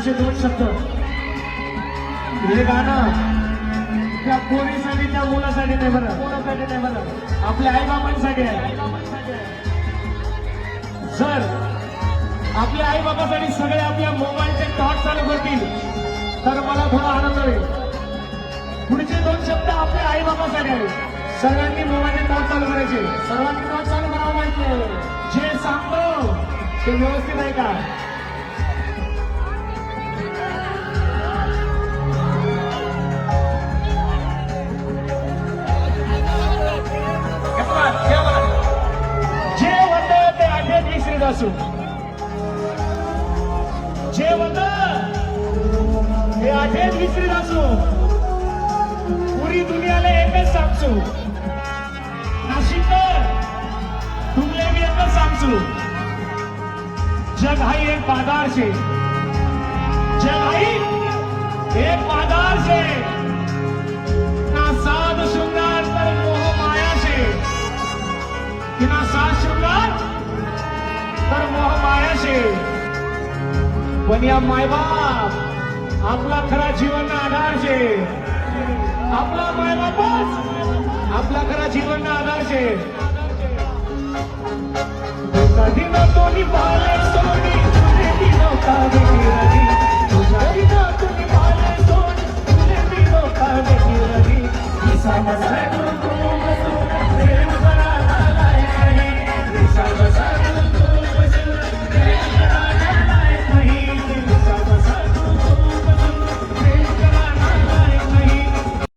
पुढचे दोन शब्द. हे गाणं त्या पोरीसाठी त्या मुलासाठी नाही बरं, मुलासाठी नाही बरं, आपल्या आईबाबांसाठी आहे. जर आपल्या आईबाबासाठी सगळे आपल्या मोबाईलचे टॉर्च चालू करतील तर मला थोडा आनंद होईल. पुढचे दोन शब्द आपल्या आईबाबासाठी आहेत. सर्वांनी मोबाईलचे टॉर्च चालू करायचे, सर्वांनी टॉर्च चालू करावं माहितीये. जे सांगतो ते व्यवस्थित आहे का? जे होतं ते आठवत विसरीत असू, जे होतं ते आठवत विसरीत असू, पुरी दुनियाला एकच सांगसू, नाशिककर तुमले मी एकच सांगसू, जग हाई एक बाजार छे, जग हाई एक बाजार छे, ना साध शृंगार तर मोह माया छे, कि ना साध शृंगार तर मोह माया छे. पण या मायबाप आपला खरा जीवन आधार छे, आपला मायबापच आपला खरा जीवन आधार छे.